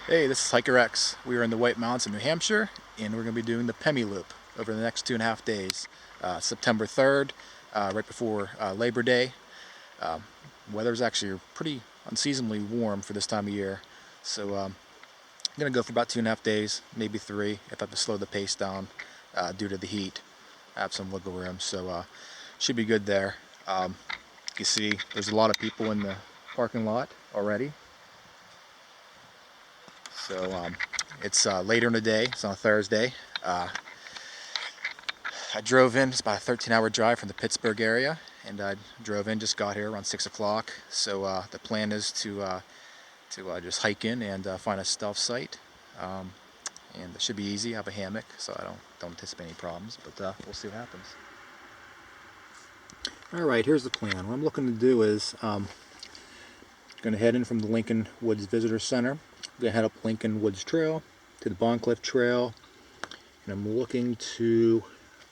Hey, this is Hiker X. We are in the White Mountains in New Hampshire, and we're going to be doing the Pemi Loop over the next 2.5 days. September 3rd, right before Labor Day. Weather's actually pretty unseasonably warm for this time of year, so I'm going to go for about 2.5 days, maybe 3, if I have to slow the pace down due to the heat. I have some wiggle room, so should be good there. You see, there's a lot of people in the parking lot already. So it's later in the day. It's on a Thursday. I drove in. It's about a 13-hour drive from the Pittsburgh area, and I drove in. Just got here around 6 o'clock. So the plan is to just hike in and find a stealth site, and it should be easy. I have a hammock, so I don't anticipate any problems. But we'll see what happens. All right, here's the plan. What I'm looking to do is going to head in from the Lincoln Woods Visitor Center. I'm going to head up Lincoln Woods Trail to the Bondcliff Trail, and I'm looking to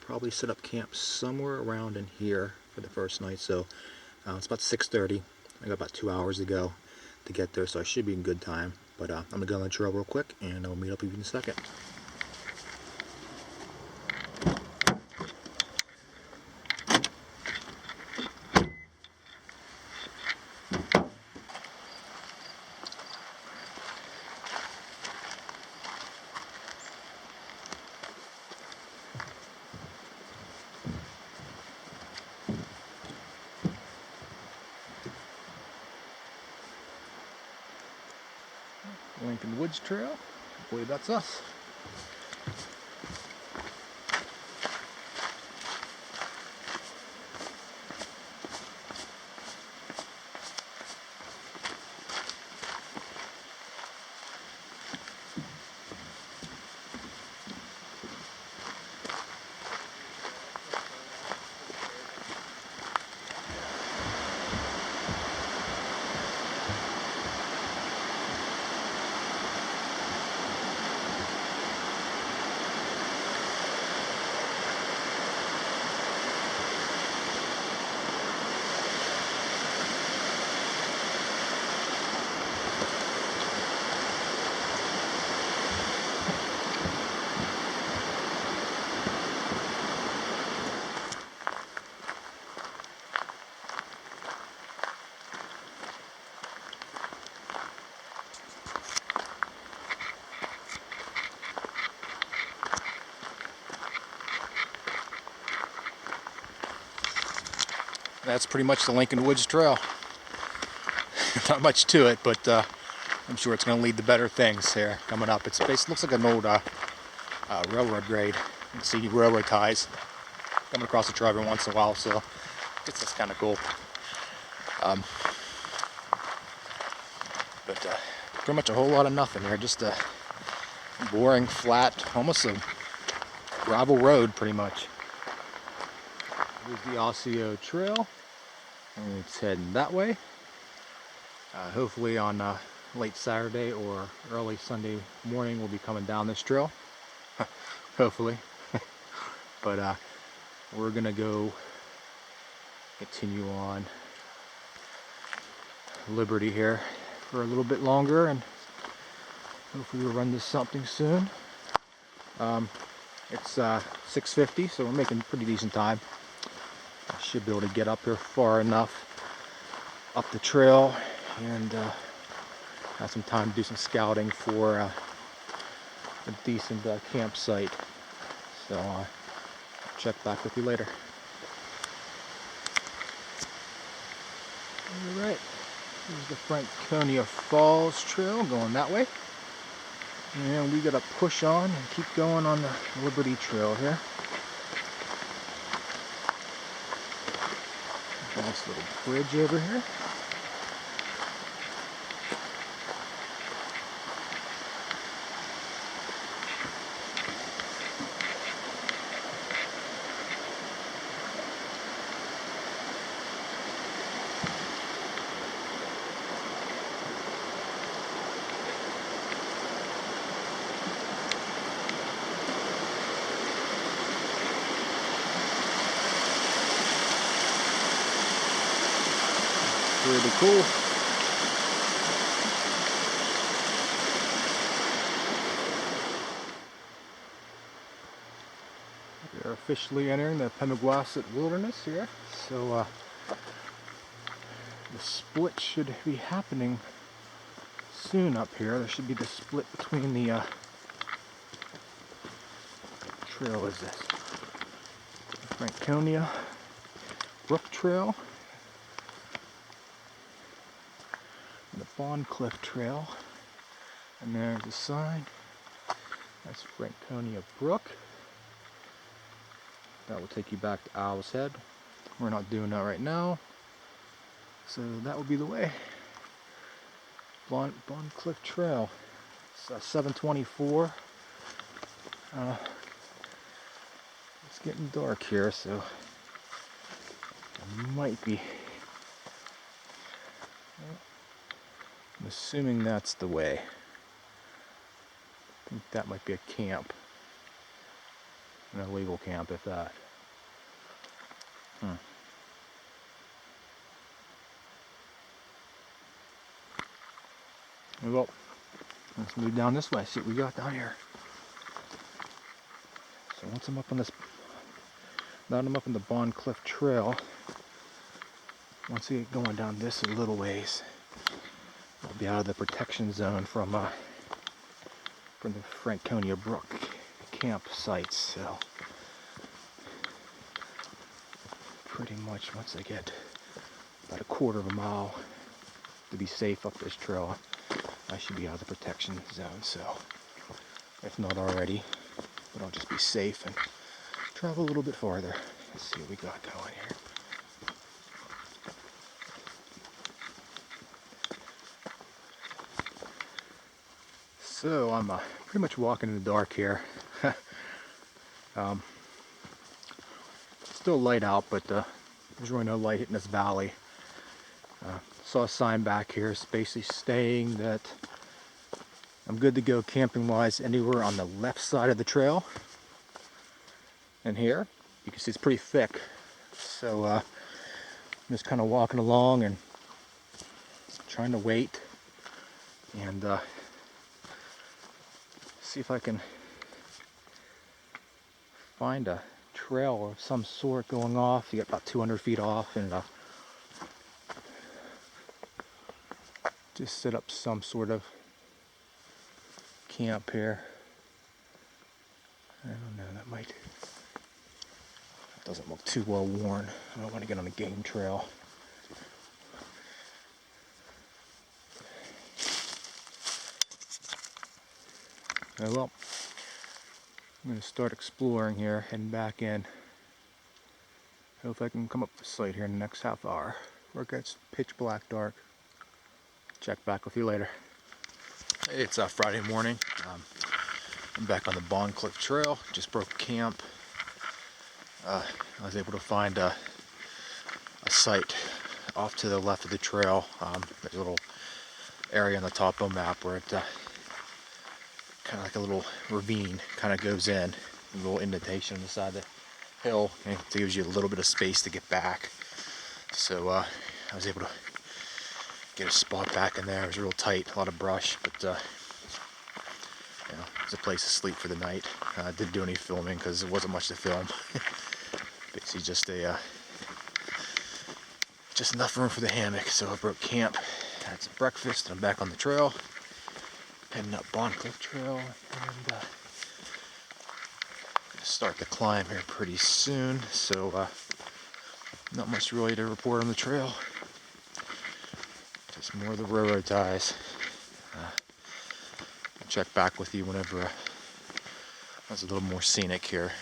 probably set up camp somewhere around in here for the first night. So it's about 6:30. I got about 2 hours to go to get there, so I should be in good time. But I'm going to go on the trail real quick, and I'll meet up with you in a second. Lincoln Woods Trail. I believe that's us. That's pretty much the Lincoln Woods Trail. Not much to it, but I'm sure it's going to lead to better things here coming up. It looks like an old railroad grade. You can see railroad ties coming across the trail every once in a while, so that's kind of cool. But pretty much a whole lot of nothing here. Just a boring, flat, almost a gravel road, pretty much. Here's the Osseo Trail, and it's heading that way. Hopefully on late Saturday or early Sunday morning we'll be coming down this trail. Hopefully. But we're gonna go continue on Liberty here for a little bit longer, and hopefully we'll run into something soon. It's 6:50, so we're making pretty decent time. I should be able to get up here far enough up the trail and have some time to do some scouting for a decent campsite. So I'll check back with you later. Alright, here's the Franconia Falls Trail going that way. And we gotta push on and keep going on the Liberty Trail here. Nice little bridge over here. Pretty cool. We're officially entering the Pemi Wilderness here. So the split should be happening soon up here. There should be the split between the trail is this Franconia Brook Trail and the Bond Cliff Trail. And there's the sign. That's Franconia Brook. That will take you back to Owl's Head. We're not doing that right now. So that will be the way. Bond Cliff Trail. It's 7:24. It's getting dark here, so I might be. I'm assuming that's the way. I think that might be a camp. An illegal camp, if that. Well, let's move down this way, see what we got down here. So once I'm up on this, now I'm up in the Bond Cliff Trail, once we get going down this a little ways, I'll be out of the protection zone from the Franconia Brook campsites. So pretty much once I get about a quarter of a mile to be safe up this trail, I should be out of the protection zone. So if not already, but I'll just be safe and travel a little bit farther. Let's see what we got going here. So I'm pretty much walking in the dark here. Still light out, but there's really no light hitting this valley. Saw a sign back here, it's basically stating that I'm good to go camping wise anywhere on the left side of the trail. And here, you can see it's pretty thick. So I'm just kind of walking along and trying to wait and see if I can find a trail of some sort going off. You get about 200 feet off, and just set up some sort of camp here. I don't know, that doesn't look too well worn. I don't want to get on a game trail. Well, I'm going to start exploring here, heading back in. Hope I can come up with a site here in the next half hour where it gets pitch black dark. Check back with you later. Hey, it's Friday morning. I'm back on the Bond Cliff Trail. Just broke camp. I was able to find a site off to the left of the trail. There's a little area on the topo map where it kind of like a little ravine kind of goes in, a little indentation on the side of the hill, and it gives you a little bit of space to get back. So I was able to get a spot back in there. It was real tight, a lot of brush, but it was a place to sleep for the night. I didn't do any filming because there wasn't much to film. Basically just enough room for the hammock. So I broke camp, had some breakfast, and I'm back on the trail, heading up Bond Cliff Trail, and gonna start the climb here pretty soon. So not much really to report on the trail. Just more of the railroad ties. I'll check back with you whenever it's a little more scenic here.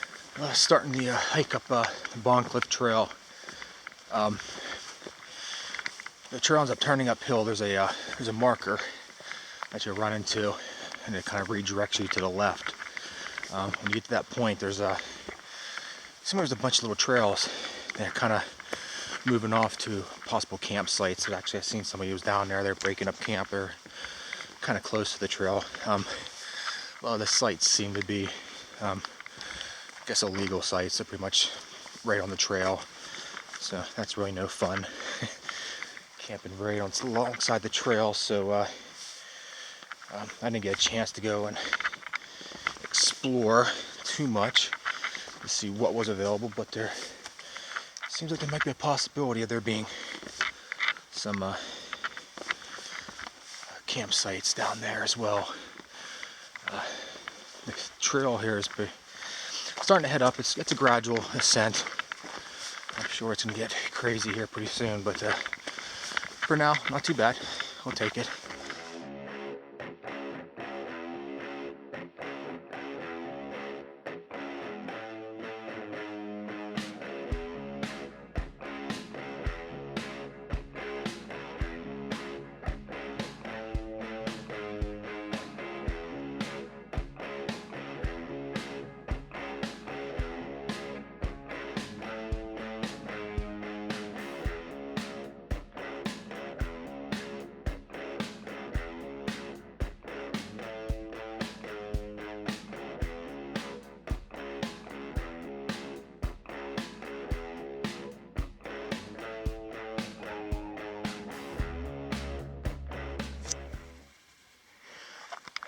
Starting the hike up the Bond Cliff Trail. The trail ends up turning uphill. There's a marker that you run into, and it kind of redirects you to the left. When you get to that point, there's a bunch of little trails that are kind of moving off to possible campsites. And actually, I've seen somebody who was down there. They're breaking up camp. They're kind of close to the trail. A lot of the sites seem to be, I guess, illegal sites. They're pretty much right on the trail. So that's really no fun. Camping right alongside the trail. So I didn't get a chance to go and explore too much. to see what was available, but there seems like there might be a possibility of there being some campsites down there as well. The trail here is starting to head up. It's a gradual ascent. I'm sure it's going to get crazy here pretty soon, but for now, not too bad. I'll take it.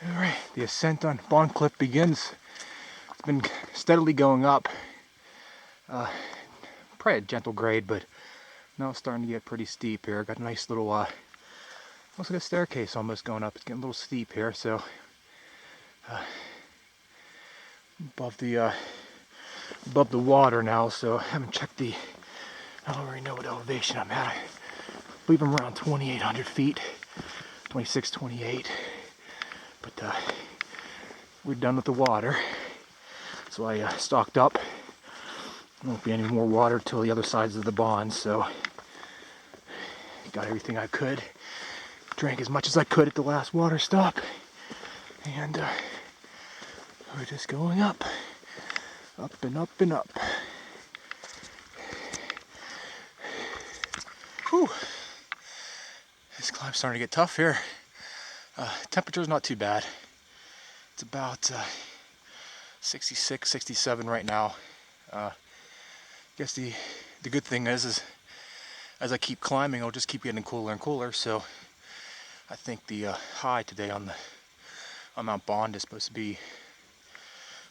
Alright, the ascent on Bond Cliff begins. It's been steadily going up. Probably a gentle grade, but now it's starting to get pretty steep here. Got a nice little, looks like a staircase almost going up. It's getting a little steep here, so above the water now. So I haven't checked I don't already know what elevation I'm at. I believe I'm around 2,800 feet, 26, 28. But we're done with the water, so I stocked up. There won't be any more water till the other sides of the bond, so got everything I could. Drank as much as I could at the last water stop, and we're just going up, up and up and up. Whew. This climb's starting to get tough here. Temperature's not too bad. It's about 66, 67 right now. Guess the good thing is as I keep climbing, it'll just keep getting cooler and cooler. So I think the high today on Mount Bond is supposed to be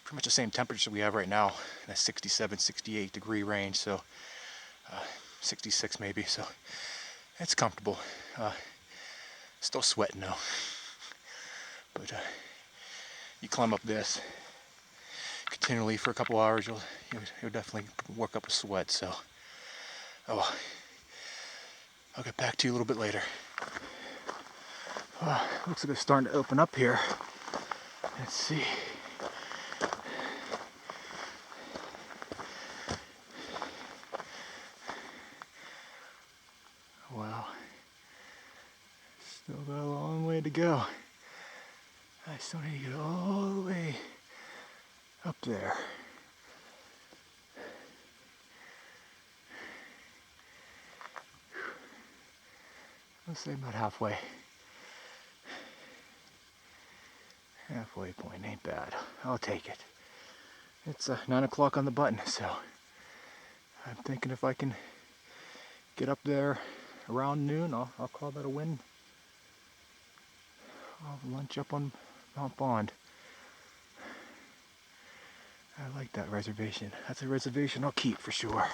pretty much the same temperature we have right now, in that 67, 68 degree range. So 66 maybe. So it's comfortable. Still sweating though. But you climb up this continually for a couple hours, you'll definitely work up a sweat. So, I'll get back to you a little bit later. Looks like it's starting to open up here. Let's see. Wow. Still got a long way to go. I still need to get all the way up there. Let's say about halfway. Halfway point ain't bad. I'll take it. It's 9 o'clock on the button, so I'm thinking if I can get up there around noon, I'll call that a win. I'll lunch up on Mount Bond. I like that reservation. That's a reservation I'll keep for sure.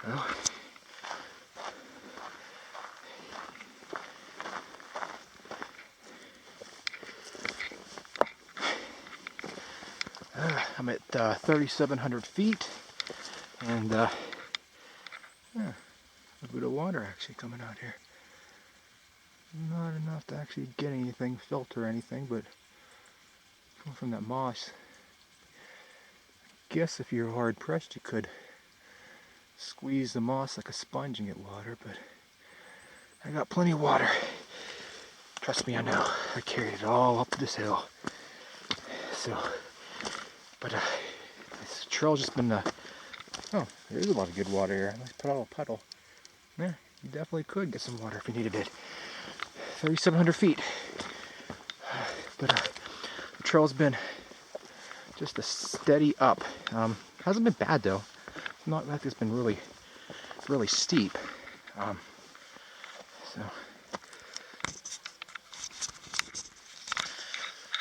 Well, I'm at 3,700 feet, and a bit of water actually coming out here. Not enough to actually get anything, filter anything, but coming from that moss. I guess if you're hard pressed, you could squeeze the moss like a sponge and get water, but I got plenty of water. Trust me, I know. I carried it all up this hill. So, but this trail's just been, oh, there's a lot of good water here. Nice puddle. Yeah, you definitely could get some water if you needed it. 3,700 feet. But the trail's been just a steady up. Hasn't been bad though. Not like it's been really, really steep. So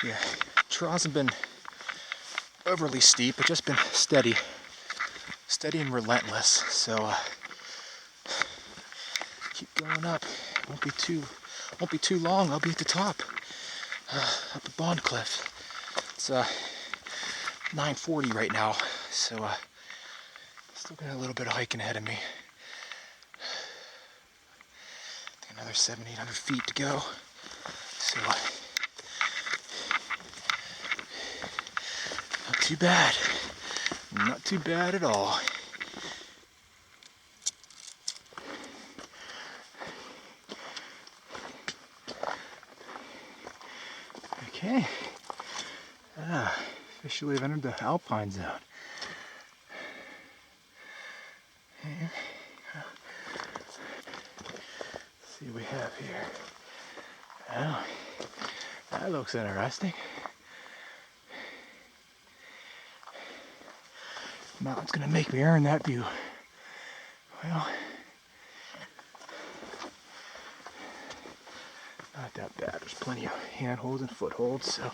yeah, trail hasn't been overly steep, but just been steady and relentless. So keep going up. Won't be too long. I'll be at the top, up the Bond Cliff. It's 9:40 right now, so still got a little bit of hiking ahead of me. Another 700-800 feet to go. So not too bad. Not too bad at all. Okay. Officially have entered the Alpine zone. And let's see what we have here. Oh, that looks interesting. Mountain's gonna make me earn that view. Well, not that bad. There's plenty of handholds and footholds, so.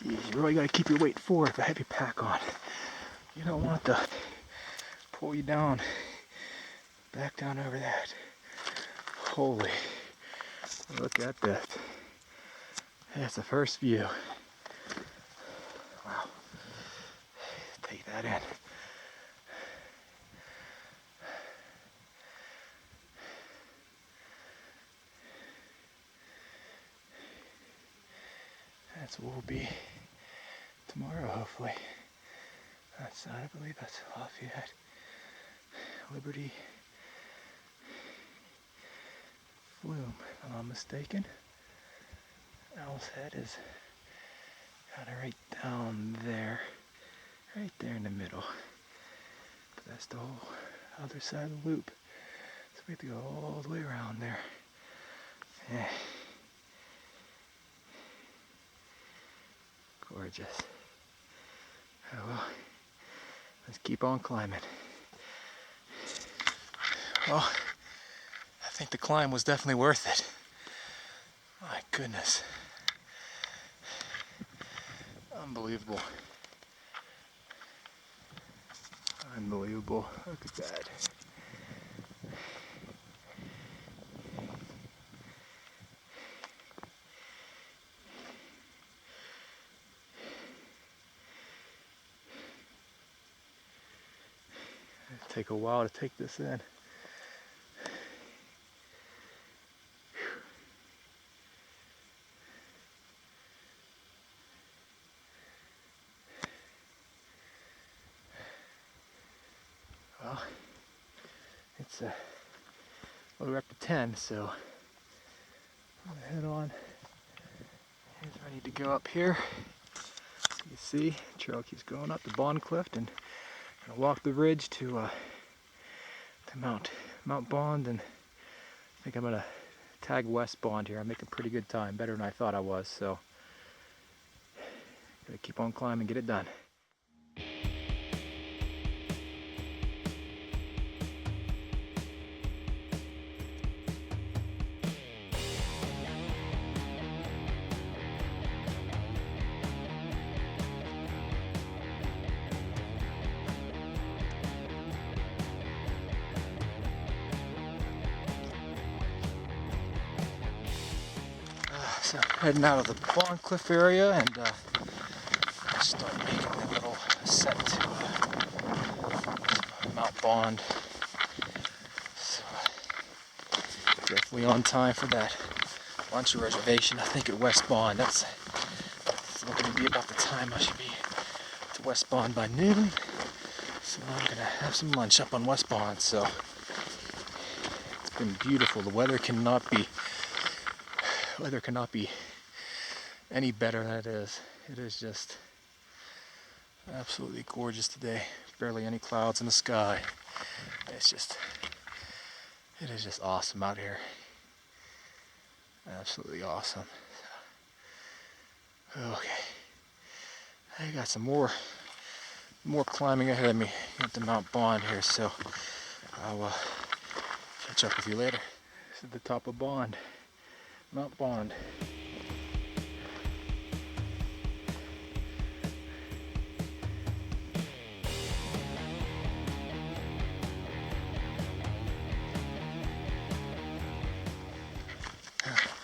You really got to keep your weight forward with a heavy pack on. You don't want to pull you down, back down over that. Holy, look at that. That's the first view. Wow. Take that in. That's what we'll be tomorrow, hopefully. That's not, I believe that's Lafayette, Liberty, Flume, if I'm not mistaken. Owl's Head is kind of right down there, right there in the middle. But that's the whole other side of the loop. So we have to go all the way around there. Yeah. Gorgeous. Oh well, let's keep on climbing. Well, I think the climb was definitely worth it. My goodness. Unbelievable. Unbelievable. Look at that. It'll take a while to take this in. Well, it's well, we're up to 10, so I'm gonna head on. Here's where I need to go up here. You see, trail keeps going up the Bond Cliff, and I'm gonna walk the ridge to Mount Bond, and I think I'm gonna tag West Bond here. I'm making pretty good time, better than I thought I was, so gotta keep on climbing, get it done. So heading out of the Bond Cliff area and start making a little ascent to Mount Bond. So definitely on time for that lunch reservation, I think, at West Bond. That's looking to be about the time I should be to West Bond by noon. So I'm gonna have some lunch up on West Bond. So it's been beautiful. The weather cannot be any better than it is. It is just absolutely gorgeous today. Barely any clouds in the sky. It is just awesome out here. Absolutely awesome. Okay, I got some more climbing ahead of me at the Mount Bond here, so I'll catch up with you later. This is the top of Bond, Mount Bond.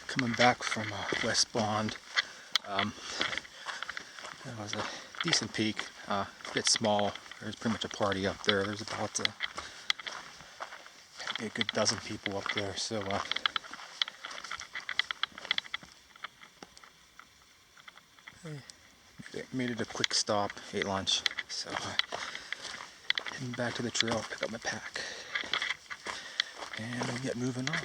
Coming back from West Bond, that was a decent peak, a bit small. There's pretty much a party up there. There's about a good dozen people up there, so made it a quick stop, ate lunch, so heading back to the trail, pick up my pack, and we'll get moving on.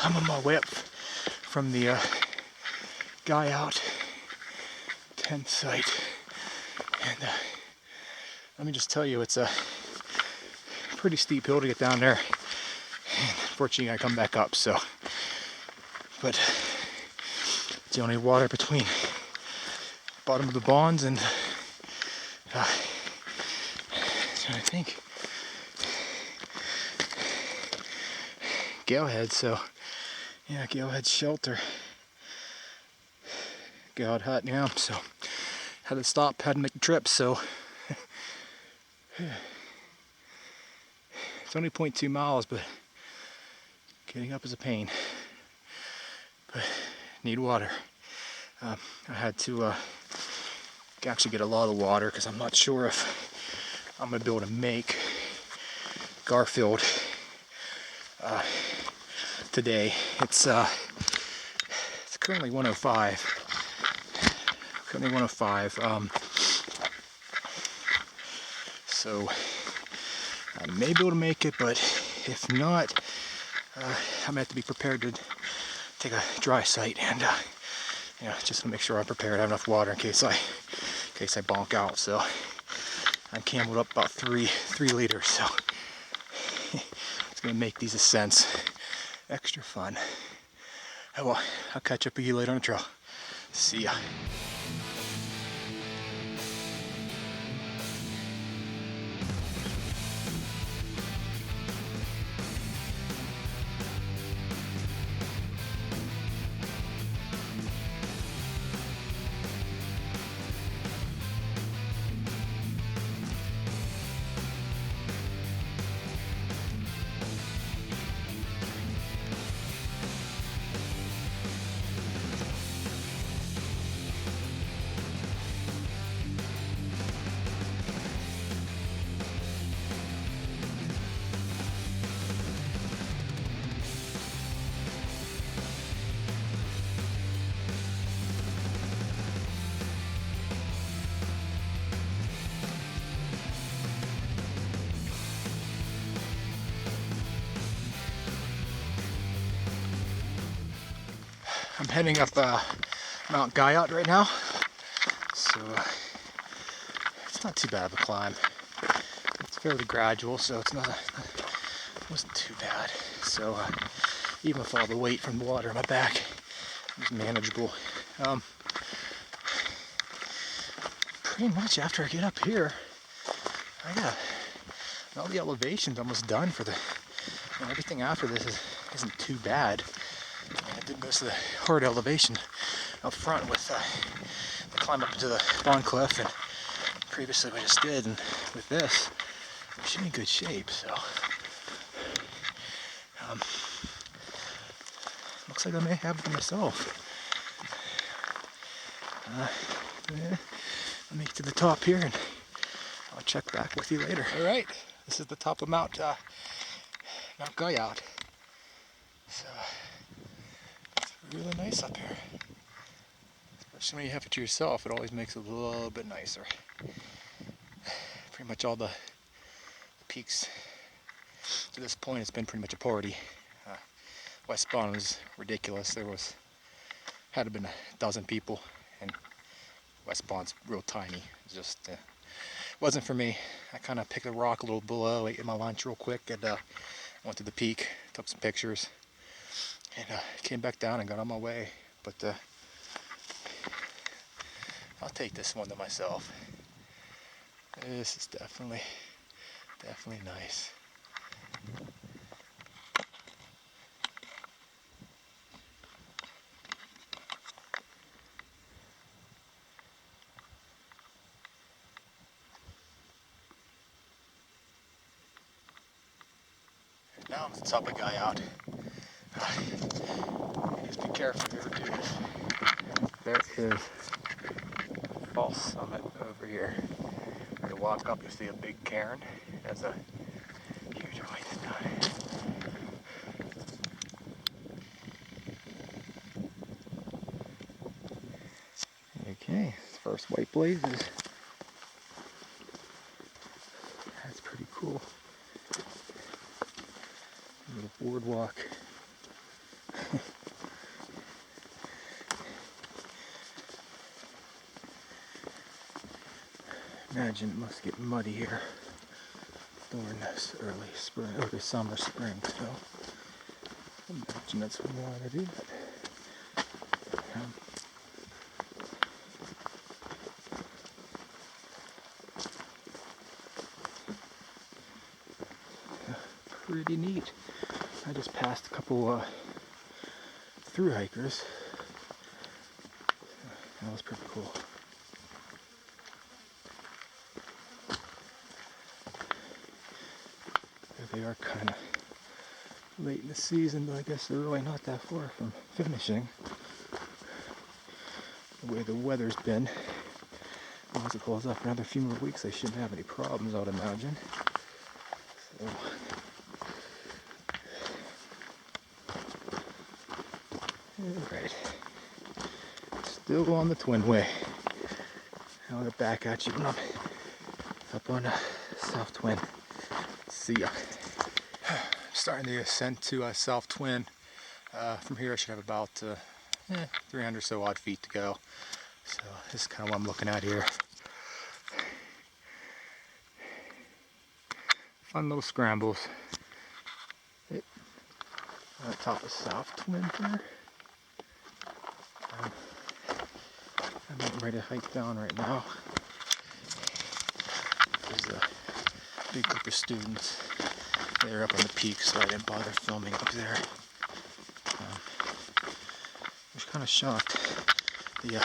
I'm on my way up from the guy out tent site, and let me just tell you, it's a pretty steep hill to get down there, and unfortunately I come back up, so, but it's the only water between bottom of the bonds and I think Galehead, so yeah, Galehead shelter, Galehead hut, yeah, so had to stop, had to make the trip, so it's only 0.2 miles, but getting up is a pain, but need water. I had to actually get a lot of water because I'm not sure if I'm going to be able to make Garfield today. It's currently 105. Currently 105. So I may be able to make it, but if not, I'm gonna have to be prepared to take a dry site and just to make sure I'm prepared, I have enough water in case I bonk out. So I'm cameled up about 3 liters, so it's gonna make these ascents extra fun. Well, I'll catch up with you later on the trail. See ya. I'm heading up Mount Guyot right now, so it's not too bad of a climb. It's fairly gradual, so it wasn't too bad. So even with all the weight from the water in my back, it was manageable. Pretty much after I get up here, I got all the elevation's almost done for the, everything after this isn't too bad. I did most of the hard elevation up front with the climb up to the Bond Cliff, and previously we just did, and with this, we should be in good shape. So looks like I may have it myself. Yeah, let me get to the top here, and I'll check back with you later. All right, this is the top of Mount Guyot. So it's really nice up here. Especially when you have it to yourself, it always makes it a little bit nicer. Pretty much all the peaks to this point, it's been pretty much a party. West Spawn was ridiculous. There had to have been a dozen people, and West Spawn's real tiny. It just wasn't for me. I kind of picked a rock a little below, ate my lunch real quick, and went to the peak, took some pictures, and came back down and got on my way. But I'll take this one to myself. This is definitely nice. Now I'm at the top of Guyot. Just be careful if you ever do this. There is a false summit over here. When you walk up, you see a big cairn. It has a huge white sky. Okay, first white blazes. That's pretty cool. A little boardwalk. Imagine it must get muddy here during this early summer, spring. So imagine that's why I do that. Pretty neat. I just passed a couple through hikers. That was pretty cool. They are kind of late in the season, but I guess they're really not that far from finishing. The way the weather's been, once it closes up for another few more weeks, they shouldn't have any problems, I would imagine. So, alright, still on the Twinway. I'll get back at you when I'm up on South Twin. See ya. Starting the ascent to South Twin. From here I should have about 300 so odd feet to go. So this is kind of what I'm looking at here. Fun little scrambles. On the top of South Twin here. I'm getting ready to hike down right now. There's a big group of students. They're up on the peak, so I didn't bother filming up there. I was kind of shocked. The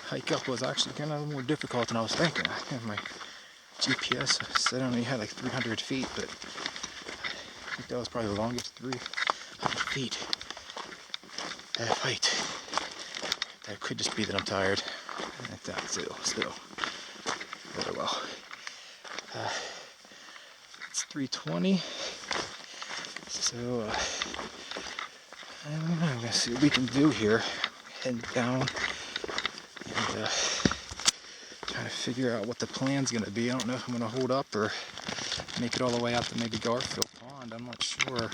hike up was actually kind of more difficult than I was thinking. I had my GPS said I only had like 300 feet, but I think that was probably the longest 300 feet that I've hiked. That could just be that I'm tired. Like that, still. Very well. It's 3:20. So I'm gonna see what we can do here. Heading down and trying to figure out what the plan's gonna be. I don't know if I'm gonna hold up or make it all the way out to maybe Garfield Pond. I'm not sure.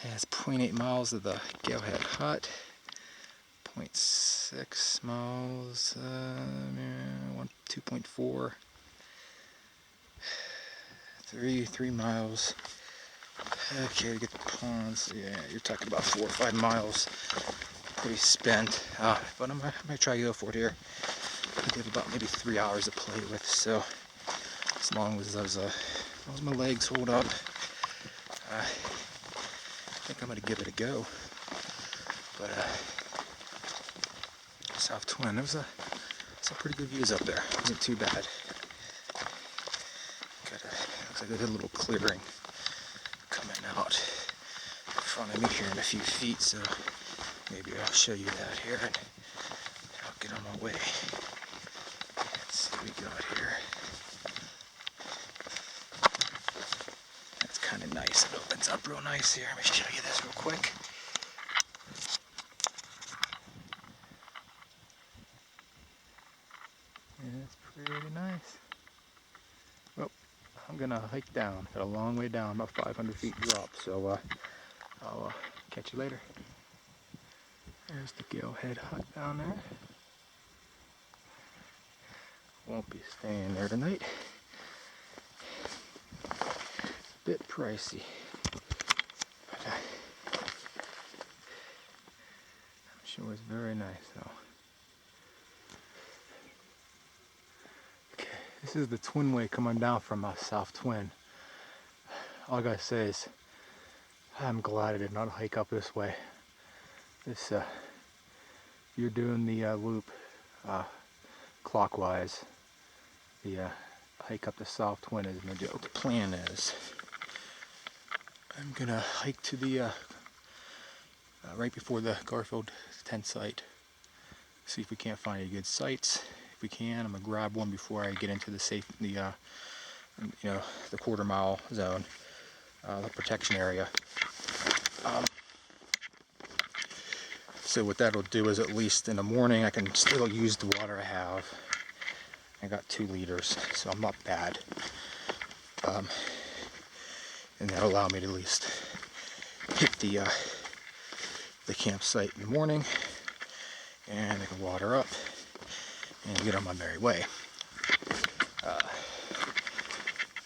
It's 0.8 miles of the Galhead Hut. 0.6 miles. 2.4. 3 miles. Okay, to get the ponds. Yeah, you're talking about 4 or 5 miles. Pretty spent. But I might try to go for it here. we have about maybe 3 hours to play with, so as long as my legs hold up, I think I'm gonna give it a go. But South Twin, there's some pretty good views up there. Wasn't too bad. Looks like a good little clearing coming out in front of me here in a few feet, so maybe I'll show you that here and I'll get on my way. Let's see what we got here. That's kind of nice. It opens up real nice here. Let me show you this real quick. Yeah, it's pretty nice. Well, I'm gonna hike down. Got a long way down, about 500 feet drop. So I'll catch you later. There's the Gale Head hut down there. Won't be staying there tonight. It's a bit pricey, but I'm sure it's very nice though. Okay, this is the Twin Way coming down from South Twin. All I gotta say is, I'm glad I did not hike up this way. This, you're doing the loop clockwise. The hike up the South Twin is no joke. The plan is, I'm gonna hike to the right before the Garfield tent site. See if we can't find any good sites. If we can, I'm gonna grab one before I get into the the quarter-mile zone, the protection area. So what that'll do is, at least in the morning, I can still use the water I have. I got 2 liters, so I'm not bad. And that'll allow me to at least hit the campsite in the morning, and I can water up and get on my merry way.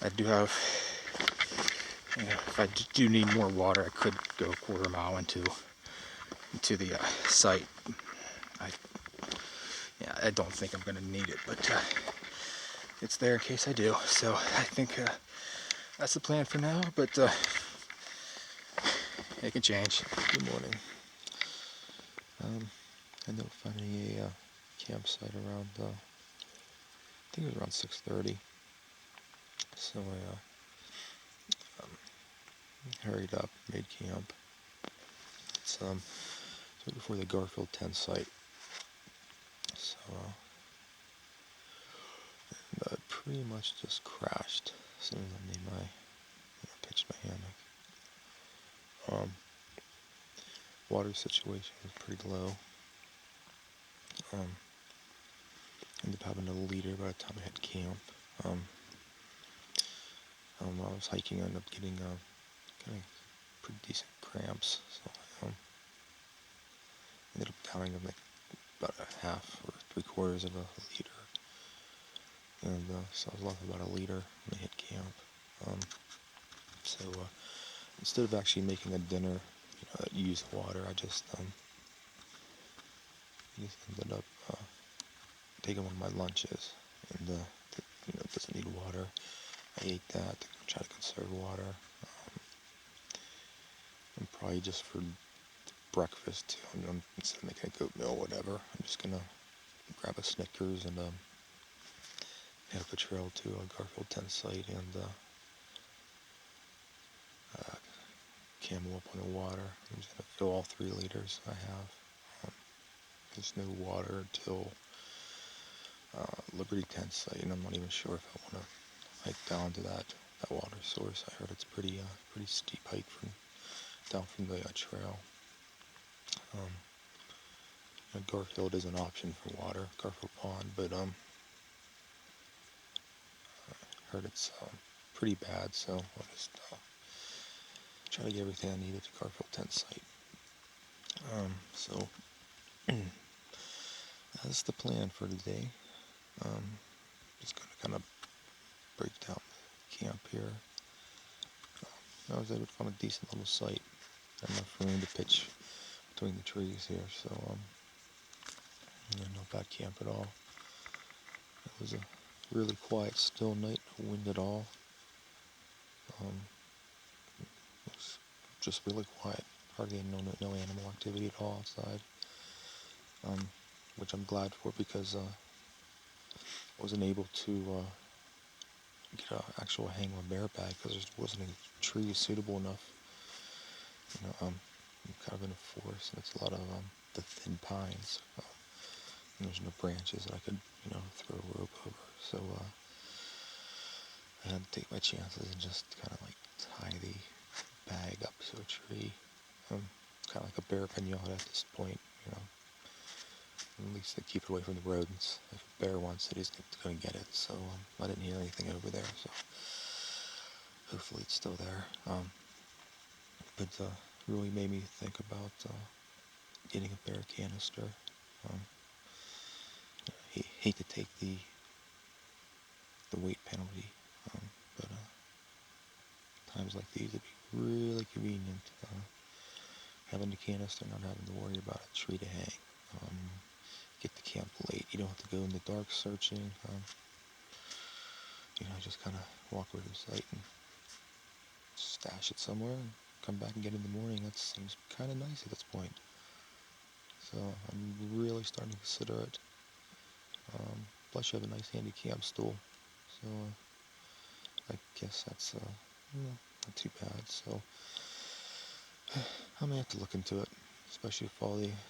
I do have, if I do need more water, I could go a quarter mile into the site. I don't think I'm going to need it, but it's there in case I do. So I think that's the plan for now, but it can change. Good morning. I ended up finding a campsite around, I think it was around 6:30. So I hurried up, made camp. It's right before the Garfield tent site. So I pretty much just crashed as soon as I pitched my hammock. Water situation was pretty low. Ended up having a liter by the time I hit camp. While I was hiking, I ended up getting kind of pretty decent cramps, so I ended up downing them like about a half or 3/4 of a liter, and so I was left about a liter when I hit camp. So instead of actually making a dinner, that used water, I just ended up taking one of my lunches, and it doesn't need water. I ate that to try to conserve water. And probably just for breakfast too. Instead of making a goat meal or whatever, I'm just gonna grab a Snickers and head up a trail to a Garfield tent site and camel up on the water. I'm just gonna fill all 3 liters I have. There's no water till Liberty tent site, and I'm not even sure if I want to hike down to that water source. I heard it's pretty steep hike down from the trail. Garfield is an option for water, Garfield Pond, but I heard it's pretty bad, so I'll just try to get everything I need at the Garfield tent site. So that's the plan for today. Just gonna kind of break down the camp here. I was able to find a decent little site, enough room to pitch between the trees here, so no bad camp at all. was a really quiet, still night, no wind at all. It was just really quiet, hardly no animal activity at all outside, which I'm glad for because I wasn't able to get an actual hang on bear bag because there wasn't any trees suitable enough. I'm kind of in a forest, and it's a lot of the thin pines. And there's no branches that I could, throw a rope over. So I had to take my chances and just kind of like tie the bag up to a tree. Kind of like a bear pinata at this point, At least they keep it away from the rodents. If a bear wants it, he's going to get it. So I didn't hear anything over there. So hopefully it's still there. But really made me think about getting a bear canister. Hate to take the weight penalty, but times like these it'd be really convenient having the canister, not having to worry about a tree to hang. Get to camp late. You don't have to go in the dark searching. Just kind of walk over to the site and stash it somewhere and come back and get it in the morning. That seems kind of nice at this point. So I'm really starting to consider it. Plus you have a nice handy camp stool. So I guess that's not too bad. So I'm going to have to look into it, especially if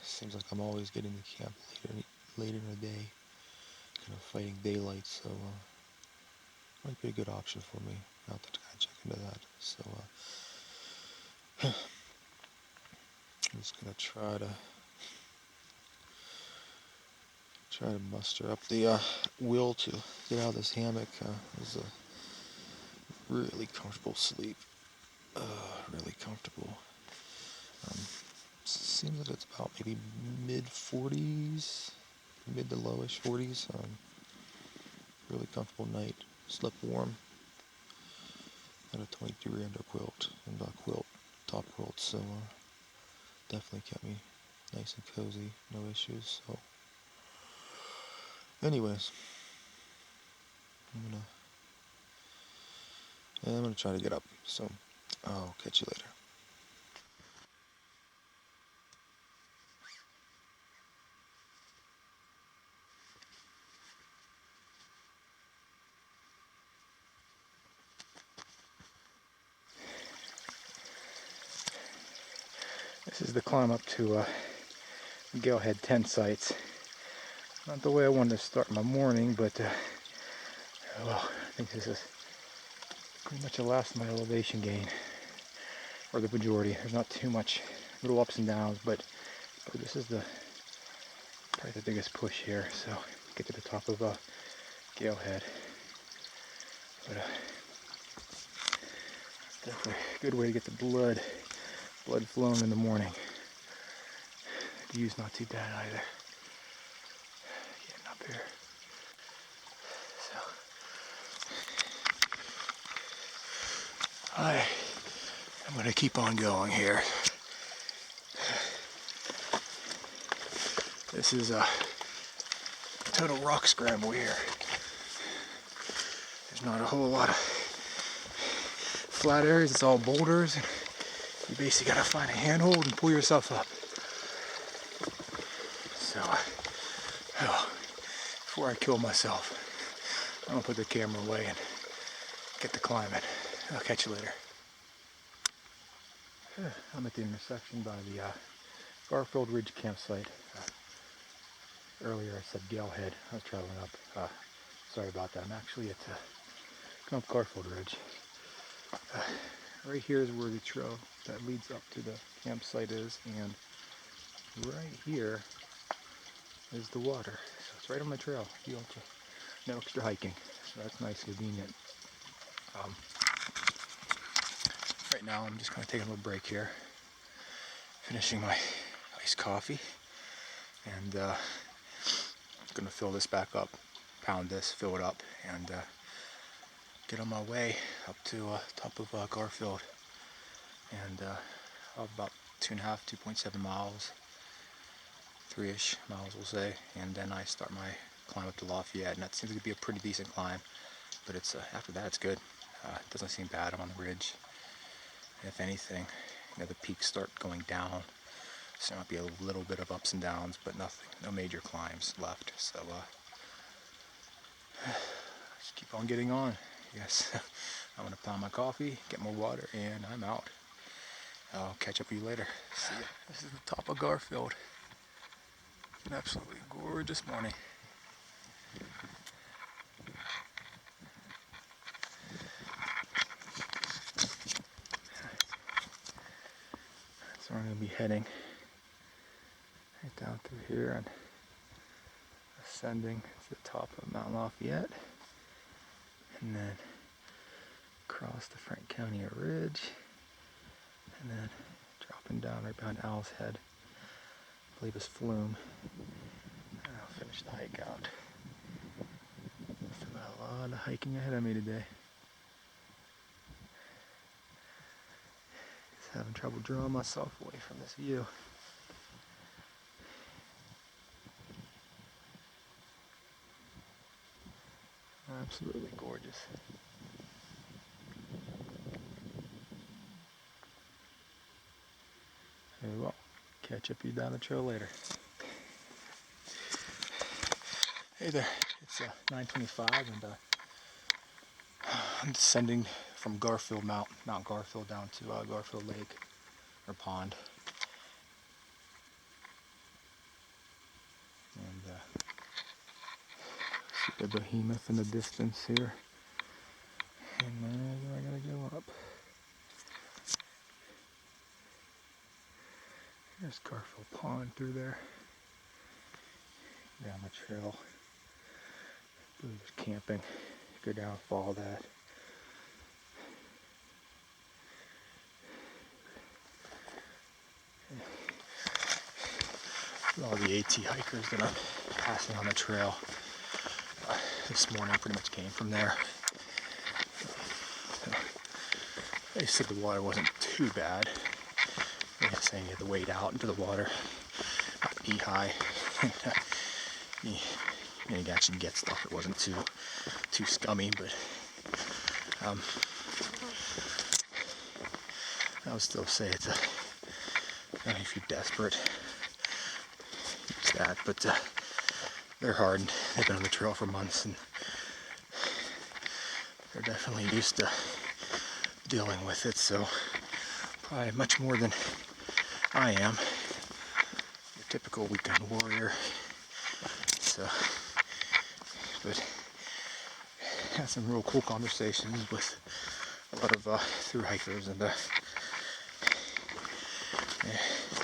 seems like I'm always getting to camp later in the day, kind of fighting daylight, so might be a good option for me. I'll have to kind of check into that. So I'm just going to try to muster up the will to get out of this hammock. It was a really comfortable sleep. Really comfortable. Seems like it's about maybe mid-40s, mid to lowish 40s. Really comfortable night. Slept warm. Had a 23 under quilt and top quilt, so definitely kept me nice and cozy. No issues. So, anyways, I'm gonna try to get up. So, I'll catch you later. This is the climb up to Galehead tent sites. Not the way I wanted to start my morning, but well, I think this is pretty much the last of my elevation gain, or the majority. There's not too much, little ups and downs, but this is probably the biggest push here. So get to the top of Galehead. But it's definitely a good way to get the blood flowing in the morning. The view's not too bad either. Getting up here. So I'm gonna keep on going here. This is a total rock scramble here. There's not a whole lot of flat areas, it's all boulders. And you basically gotta find a handhold and pull yourself up. So, before I kill myself, I'm gonna put the camera away and get to climbing. I'll catch you later. I'm at the intersection by the Garfield Ridge campsite. Earlier I said Galehead. I was traveling up. Sorry about that. I'm actually at up Garfield Ridge. Right here is where the trail that leads up to the campsite is, and right here is the water. So it's right on my trail. You don't have no extra hiking. So that's nice, convenient. Right now I'm just kind of taking a little break here, finishing my iced coffee, and going to fill this back up, pound this, fill it up, and get on my way up to top of Garfield, and about 2.7 miles, 3-ish miles we'll say, and then I start my climb up to Lafayette, and that seems to be a pretty decent climb. But it's after that, it's good. It doesn't seem bad on the ridge. If anything, the peaks start going down. So there might be a little bit of ups and downs, but nothing, no major climbs left. So just keep on getting on. Yes, I'm gonna pound my coffee, get more water, and I'm out. I'll catch up with you later. See ya. This is the top of Garfield. It's an absolutely gorgeous morning. So we're going to be heading right down through here and ascending to the top of Mount Lafayette, and then across the Frank County Ridge, and then dropping down right behind Owl's Head. I believe it's Flume. And I'll finish the hike out. Still got a lot of hiking ahead of me today. Just having trouble drawing myself away from this view. Absolutely gorgeous. Very well. Catch up with you down the trail later. Hey there, it's 9:25, and I'm descending from Garfield Mount Garfield down to Garfield Lake or Pond, and see the behemoth in the distance here, and then I gotta go up. There's Garfield Pond through there, down the trail. I believe there's camping. Go down, follow that. All the AT hikers that I'm passing on the trail this morning pretty much came from there. So, they said the water wasn't too bad. They were saying you had to wade out into the water, not knee high. You can actually get stuff. It wasn't too scummy, but I would still say it's if you're desperate, use that. But they're hard. And they've been on the trail for months, and they're definitely used to dealing with it. So probably much more than I am. Your typical weekend warrior. So, but had some real cool conversations with a lot of through hikers, and it's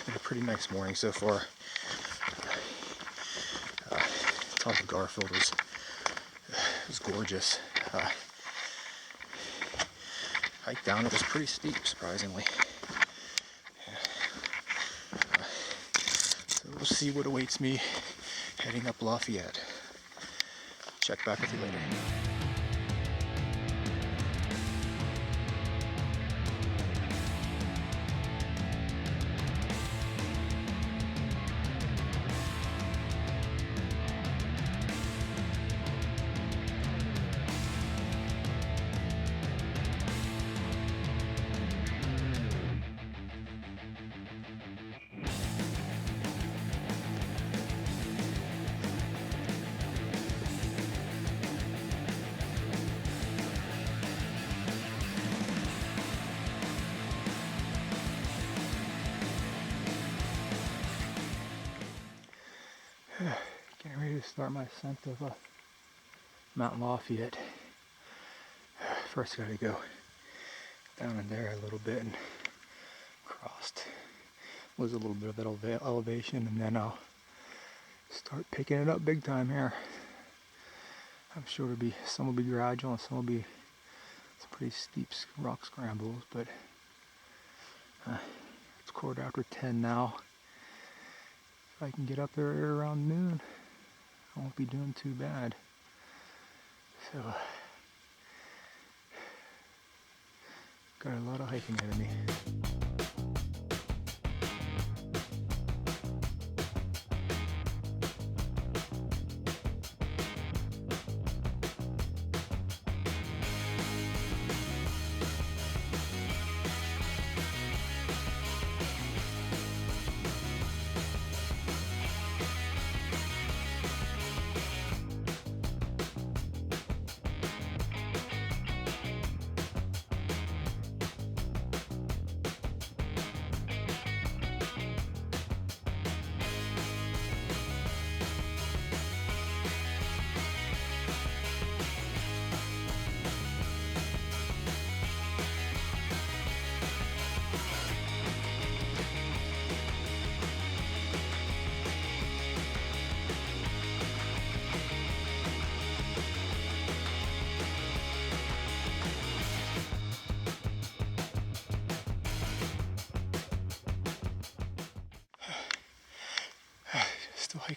been a pretty nice morning so far. Top of Garfield was gorgeous. Hike down it was pretty steep, surprisingly. So we'll see what awaits me heading up Lafayette. Check back with you later. Getting ready to start my ascent of Mount Lafayette. First got to go down in there a little bit and crossed. Was a little bit of that elevation, and then I'll start picking it up big time here. I'm sure some will be gradual and some will be some pretty steep rock scrambles, but it's 10:15 now. If I can get up there around noon, I won't be doing too bad. So, got a lot of hiking ahead of me.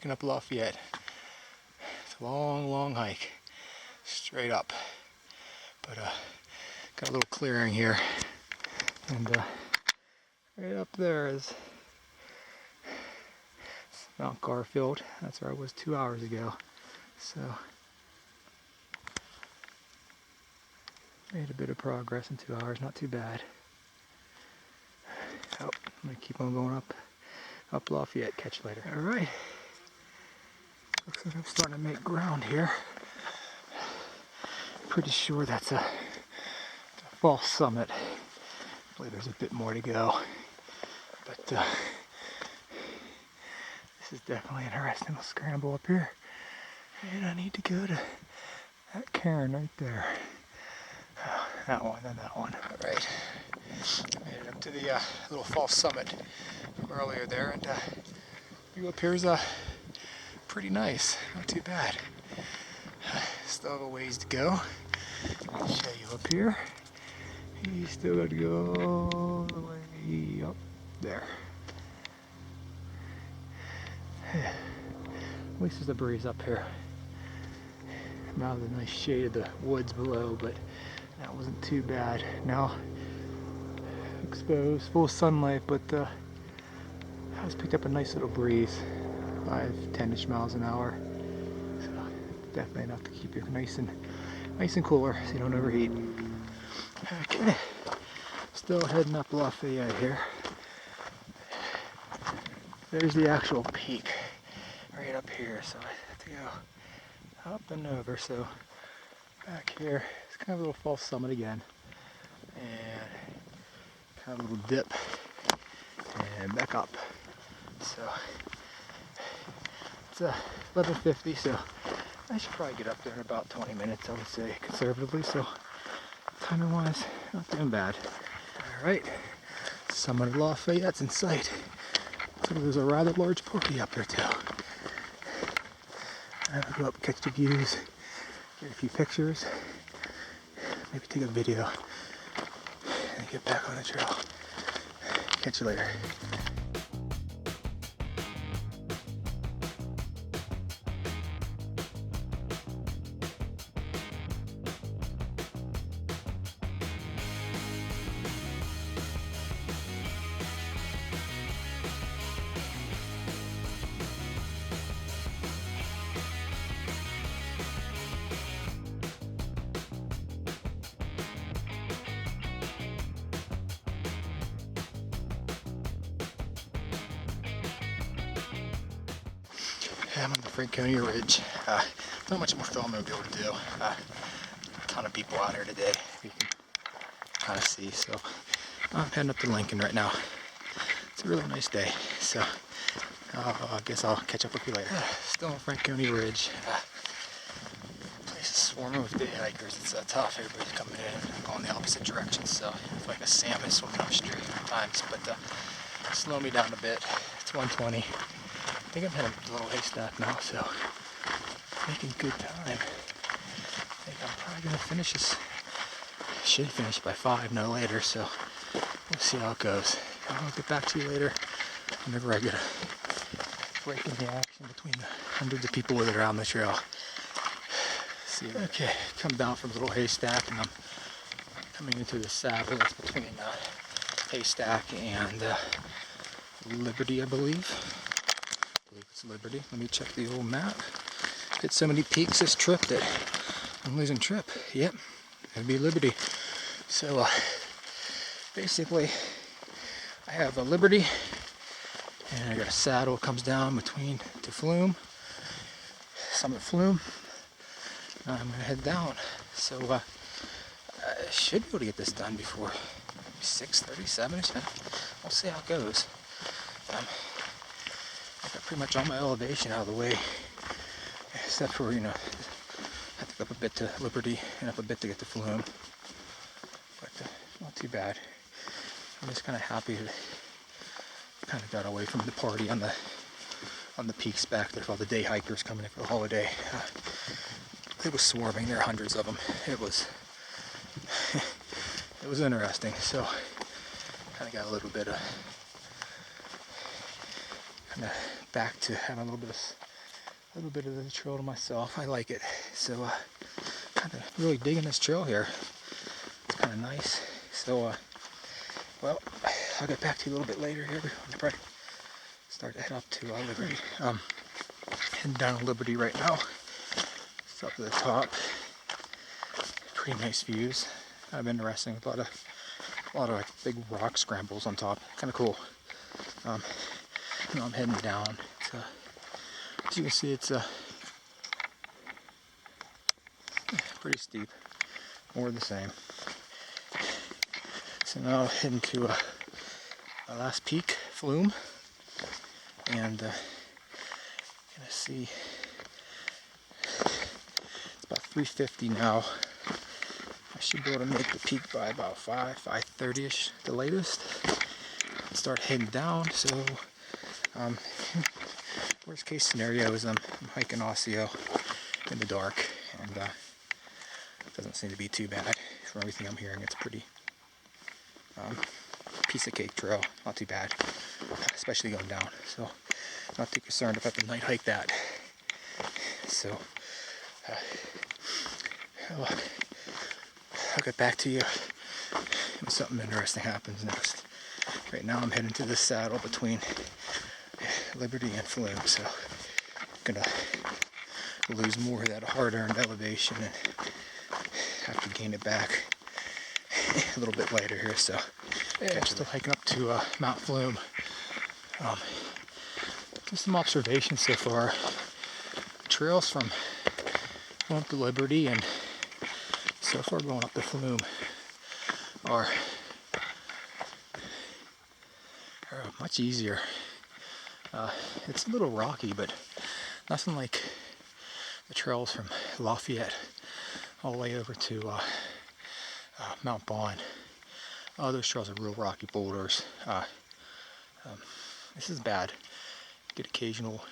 hiking up Lafayette. It's a long, long hike, straight up. But got a little clearing here, and right up there is Mount Garfield. That's where I was 2 hours ago. So made a bit of progress in 2 hours, not too bad. Oh, I'm gonna keep on going up Lafayette. Catch you later. All right. Looks like I'm starting to make ground here. Pretty sure that's a false summit. I believe there's a bit more to go, but this is definitely interesting. I'll scramble up here, and I need to go to that cairn right there. Oh, that one and that one. All right, I made it up to the little false summit from earlier there, and view up here is pretty nice. Not too bad. Still have a ways to go. I'll show you up here. You still got to go all the way up there. At least there's a breeze up here. I'm out of the nice shade of the woods below, but that wasn't too bad. Now exposed, full sunlight, but I just picked up a nice little breeze, 5-10-ish miles an hour. So definitely enough to keep you nice and cooler, so you don't overheat. Okay, still heading up Lafayette here. There's the actual peak right up here, so I have to go up and over. So back here, it's kind of a little false summit again, and kind of a little dip, and back up. So it's 11:50, so I should probably get up there in about 20 minutes, I would say, conservatively. So timing wise, not doing bad. All right, summit of Lafayette's in sight. So there's a rather large party up there too. I'll go up, catch the views, get a few pictures, maybe take a video, and get back on the trail. Catch you later. I'm on the Franconia Ridge. Not much more filming I'll be able to do. A ton of people out here today, you can kind of see. So I'm heading up to Lincoln right now. It's a really nice day, so I guess I'll catch up with you later. Still on Franconia Ridge. Place is swarming with day hikers. It's tough. Everybody's coming in going the opposite direction, so it's like a salmon swimming upstream at times. But slow me down a bit. It's 1:20. I think I'm heading to the little haystack now, so making good time. I think I'm probably going to finish this. Should finish by 5, no later, so we'll see how it goes. I'll get back to you later whenever I get a break in the action between the hundreds of people that are on the trail. See you later. Okay, come down from the little haystack, and I'm coming into the saddle that's between haystack and Liberty, I believe. It's Liberty. Let me check the old map. Hit so many peaks this trip that I'm losing trip. Yep, it'd be Liberty. So basically, I have a Liberty, and I got a saddle comes down between to Flume, Summit Flume. Now I'm gonna head down. So I should be able to get this done before 6:37. We'll see how it goes. I got pretty much all my elevation out of the way, except for, I have to go up a bit to Liberty and up a bit to get to Flume, but not too bad. I'm just kind of happy that I kind of got away from the party on the peaks back there for all the day hikers coming in for the holiday. It was swarming. There are hundreds of them. It was interesting. So kind of got a little bit of back to having a little bit of a little bit of the trail to myself. I like it. So kind of really digging this trail here. It's kind of nice. So well, I'll get back to you a little bit later here. We'll probably start to head up to Liberty. Heading down Liberty right now. It's up to the top. Pretty nice views. Kind of interesting with a lot of like big rock scrambles on top. Kind of cool. Now I'm heading down. It's, as you can see, it's pretty steep. More of the same. So now heading to our last peak, Flume, and gonna see. It's about 3:50 now. I should be able to make the peak by about 5:30ish, the latest. And start heading down. So, worst case scenario is I'm hiking Osseo in the dark, and it doesn't seem to be too bad. From everything I'm hearing, it's pretty piece of cake trail, not too bad, especially going down. So, not too concerned if I have to night hike that. So, I'll get back to you when something interesting happens next. Right now I'm heading to the saddle between Liberty and Flume, so I'm gonna lose more of that hard-earned elevation and have to gain it back a little bit later here. So I'm still hiking up to Mount Flume. Just some observations so far. Trails from going up to Liberty and so far going up to Flume are much easier. It's a little rocky, but nothing like the trails from Lafayette all the way over to Mount Bond. Those trails are real rocky boulders. This is bad. Get occasional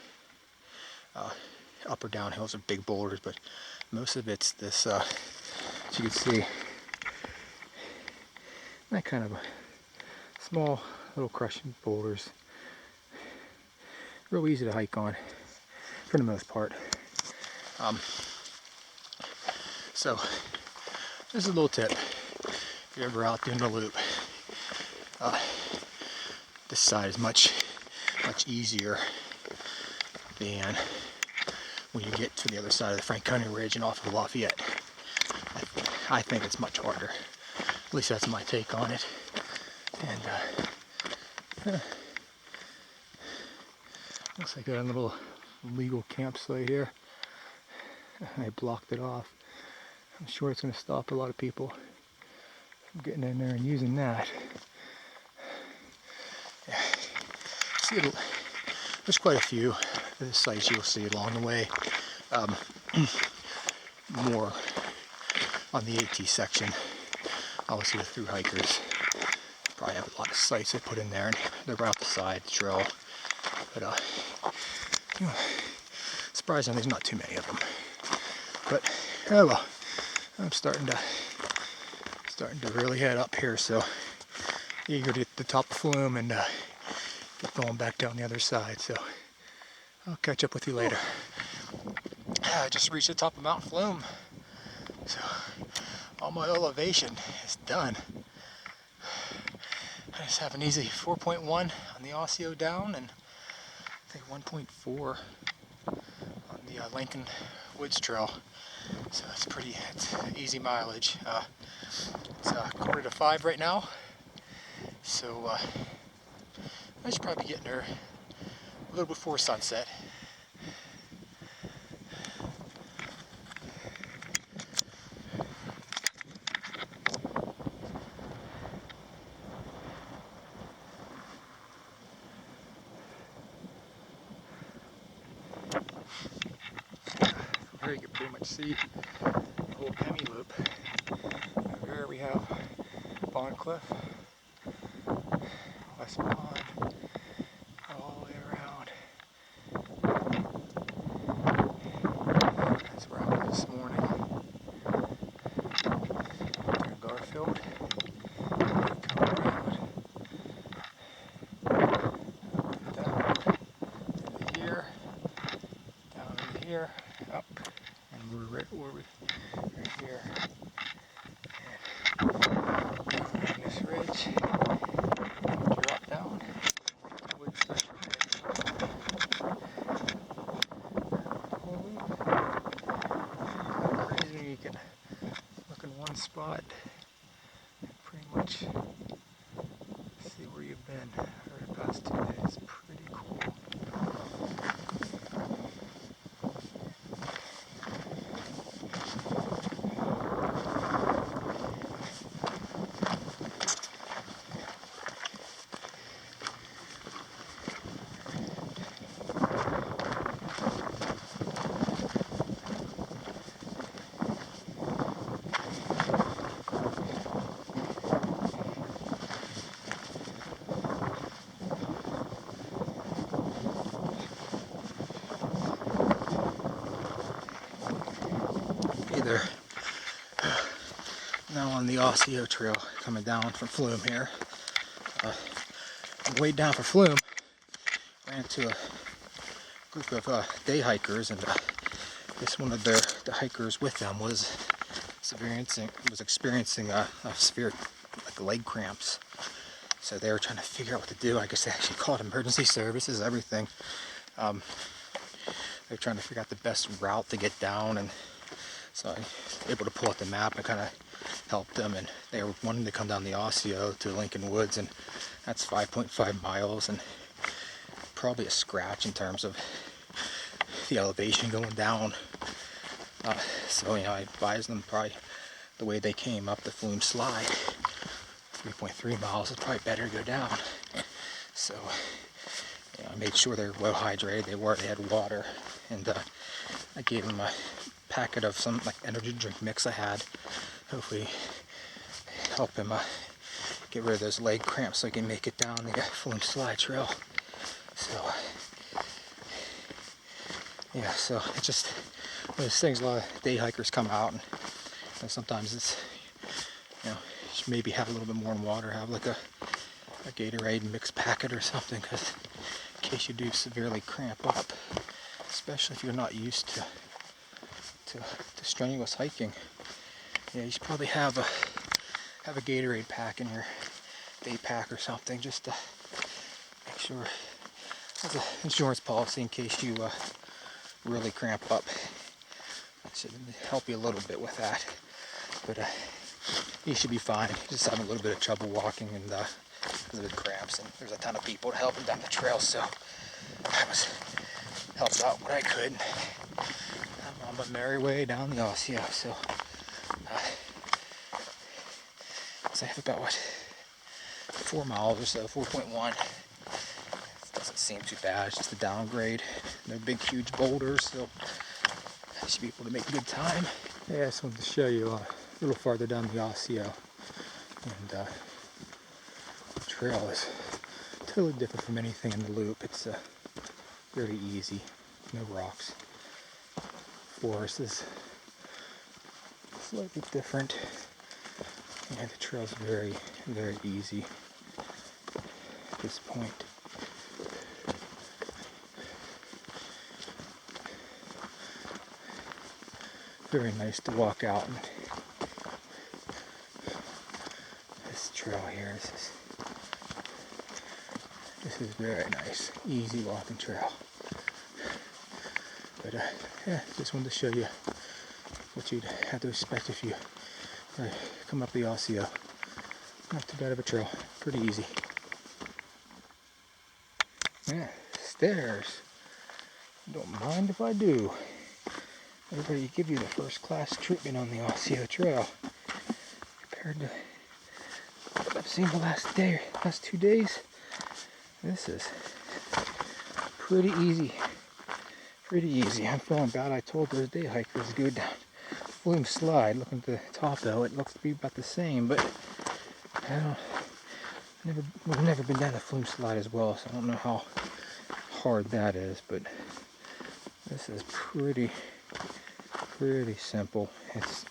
up or down hills of big boulders, but most of it's this, as you can see, that kind of small little crushing boulders. Real easy to hike on for the most part. So this is a little tip if you're ever out doing the loop. This side is much easier than when you get to the other side of the Franconia Ridge and off of Lafayette. I think it's much harder. At least that's my take on it. And looks like a little legal campsite here. I blocked it off. I'm sure it's going to stop a lot of people from getting in there and using that. Yeah. See, there's quite a few of the sites you'll see along the way. More on the AT section. Obviously, the through hikers probably have a lot of sites they put in there, and they're right off the side the trail. But surprisingly, there's not too many of them. But oh well, I'm starting to really head up here, so eager to get to the top of Flume and get going back down the other side. So I'll catch up with you later. I just reached the top of Mount Flume, so all my elevation is done. I just have an easy 4.1 on the Osseo down, and I think 1.4 on the Lincoln Woods Trail. So it's easy mileage. It's 4:45 right now, so I should probably be getting there a little before sunset. Here you can pretty much see the whole Pemi Loop. Over here we have Bond Cliff, West Pond, all the way around. That's where I was this morning. Here in Garfield. Come around. Up and down. Into here. Down into And we're right where right here. On this ridge, drop down. Woods start crazy when you can look in one spot and pretty much see where you've been over the past 2 days. Pretty cool. Either now on the Osseo Trail coming down from Flume here. Way down for Flume, ran into a group of day hikers, and this one of the hikers with them was experiencing severe leg cramps. So they were trying to figure out what to do. I guess they actually called emergency services, everything. They're trying to figure out the best route to get down, and so I was able to pull out the map and kind of help them. And they were wanting to come down the Osseo to Lincoln Woods, and that's 5.5 miles, and probably a scratch in terms of the elevation going down. So I advised them probably the way they came up the Flume Slide, 3.3 miles is probably better to go down. So I made sure they were well hydrated. They had water, and I gave them a packet of some energy drink mix I had. Hopefully help him get rid of those leg cramps so he can make it down the Flume Slide Trail. So yeah, so it's just one of those things. A lot of day hikers come out, and sometimes it's you should maybe have a little bit more in water, have like a Gatorade mix packet or something, because in case you do severely cramp up, especially if you're not used to strenuous hiking. Yeah, you should probably have a Gatorade pack in your day pack or something, just to make sure as an insurance policy in case you really cramp up. That should help you a little bit with that. But you should be fine. Just having a little bit of trouble walking and because of the cramps, and there's a ton of people helping down the trail, so I was helped out what I could. I'm on my merry way down the Osseo, so I have about 4 miles or so, 4.1. It doesn't seem too bad. It's just a downgrade. No big, huge boulders, so I should be able to make a good time. Yeah, I just wanted to show you a little farther down the Osseo, and the trail is totally different from anything in the loop. It's very easy, no rocks. Forest is slightly different. Yeah, the trail's very, very easy at this point. Very nice to walk out in this trail here. This is very nice, easy walking trail. But yeah, just wanted to show you what you'd have to expect if you come up the Osseo. Not too bad of a trail, pretty easy. Yeah, stairs. Don't mind if I do. Everybody give you the first class treatment on the Osseo Trail compared to what I've seen the last 2 days. This is pretty easy. Pretty easy. I'm feeling bad. I told those day hikers to go down Flume Slide. Looking at the top though, it looks to be about the same, but we've never been down the Flume Slide as well, so I don't know how hard that is, but this is pretty simple. It's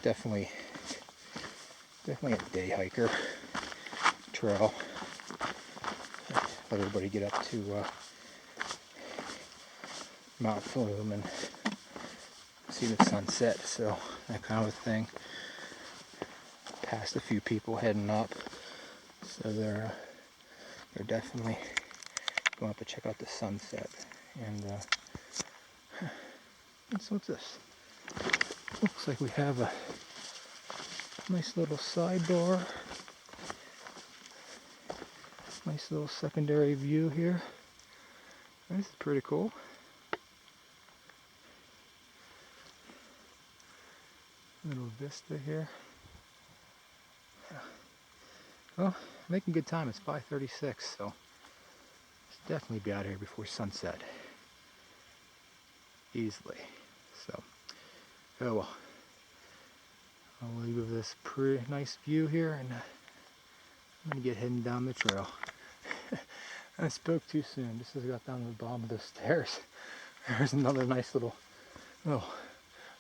definitely a day hiker trail. Let everybody get up to Mount Flume and see the sunset, so that kind of a thing. Passed a few people heading up, so they're definitely going up to check out the sunset. And so what's this? Looks like we have a nice little sidebar. Nice little secondary view here. This is pretty cool. Little vista here. Well, making good time. It's 5:36, so let's definitely be out here before sunset. Easily. So, oh well. I'll leave you with this pretty nice view here, and I'm gonna get heading down the trail. I spoke too soon. Just as I got down to the bottom of the stairs, there's another nice little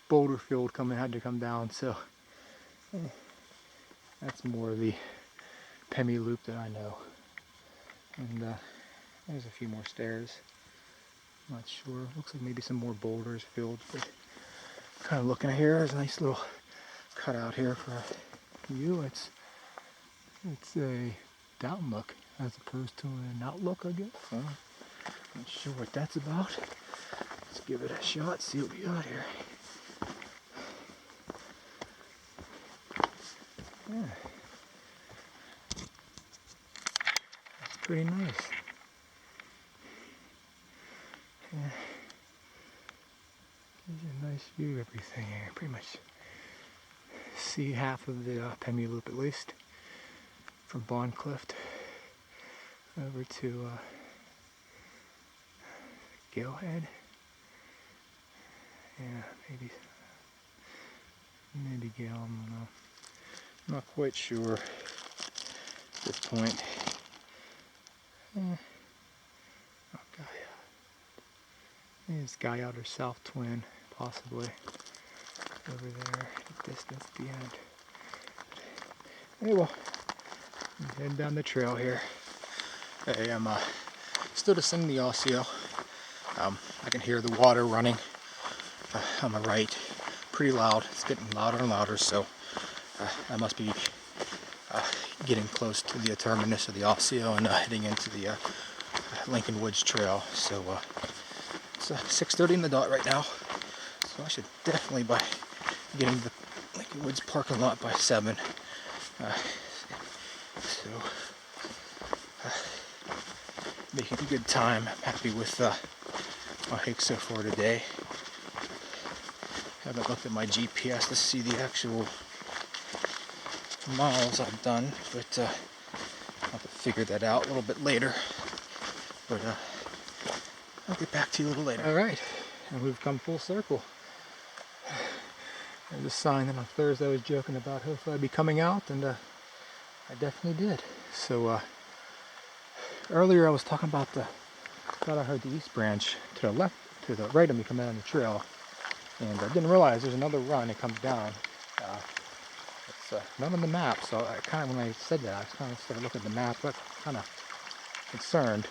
boulder field had to come down. So that's more of the Pemi Loop that I know. And there's a few more stairs. Not sure. Looks like maybe some more boulders filled. But kind of looking here, there's a nice little cutout here for you. It's a down look as opposed to an outlook, I guess. Not sure what that's about. Let's give it a shot, see what we got here. Yeah. That's pretty nice. Yeah. Gives you a nice view of everything here. Pretty much see half of the Pemi Loop at least. From Bondcliff over to Galehead. Yeah, maybe Gale, I don't know. I'm not quite sure at this point. Okay. Maybe it's Guyot or South Twin, possibly. Over there, the distance at the end. Hey, well, I'm heading down the trail here. Hey, I'm still descending the Osseo. I can hear the water running on the right, pretty loud. It's getting louder and louder, so I must be getting close to the terminus of the Osseo and heading into the Lincoln Woods Trail. So it's 6:30 in the dot right now, so I should definitely be getting to the Lincoln Woods parking lot by 7. So making a good time. I'm happy with my hike so far today. Haven't looked at my GPS to see the actual miles I've done, but I'll have to figure that out a little bit later. But I'll get back to you a little later. Alright, and we've come full circle. There's a sign that on Thursday I was joking about hopefully I'd be coming out, and I definitely did. So earlier I was talking about thought I heard the East Branch to the left, to the right of me coming down the trail, and I didn't realize there's another run that comes down. It's not on the map, so I kind of, when I said that, I kind of started looking at the map, but kind of concerned,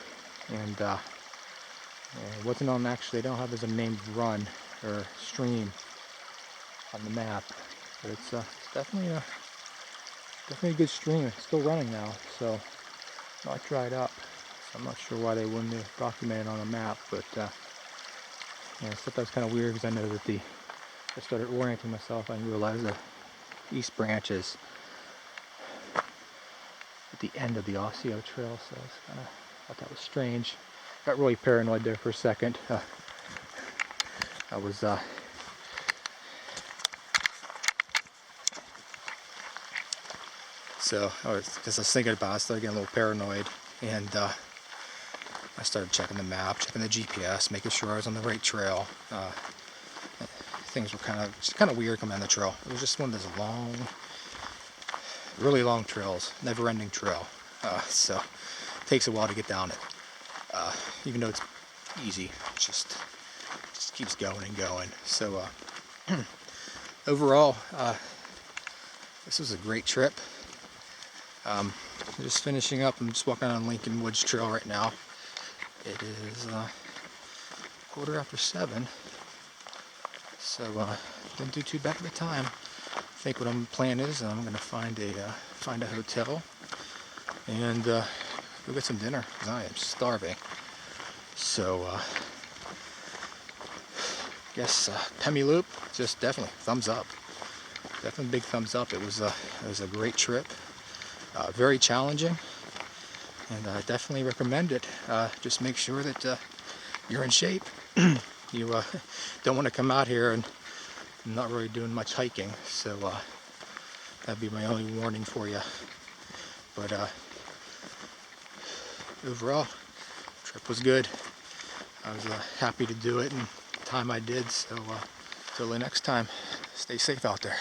and it wasn't on, actually, they don't have as a named run or stream on the map, but it's definitely a good stream. It's still running now, so not dried up. So I'm not sure why they wouldn't have documented on a map, but I thought that was kind of weird because I know that I started orienting myself and realized the East Branch is at the end of the Osseo Trail, so I thought that was strange. Got really paranoid there for a second. I was because I was thinking about it, I started getting a little paranoid, and I started checking the map, checking the GPS, making sure I was on the right trail. Things were kind of weird coming down the trail. It was just one of those long, really long trails, never-ending trail. So it takes a while to get down it. Even though it's easy, it just keeps going and going. So overall, this was a great trip. Just finishing up. I'm just walking on Lincoln Woods Trail right now. It is 7:15. So didn't do too bad at the time. I think what I'm plan is I'm gonna find a hotel and go get some dinner because I am starving. So guess Pemi Loop, just definitely thumbs up. Definitely big thumbs up. It was a great trip. Very challenging, and I definitely recommend it. Just make sure that you're in shape. You don't want to come out here and not really doing much hiking, so that'd be my only warning for you. But overall, trip was good. I was happy to do it and the time I did. So till the next time, stay safe out there.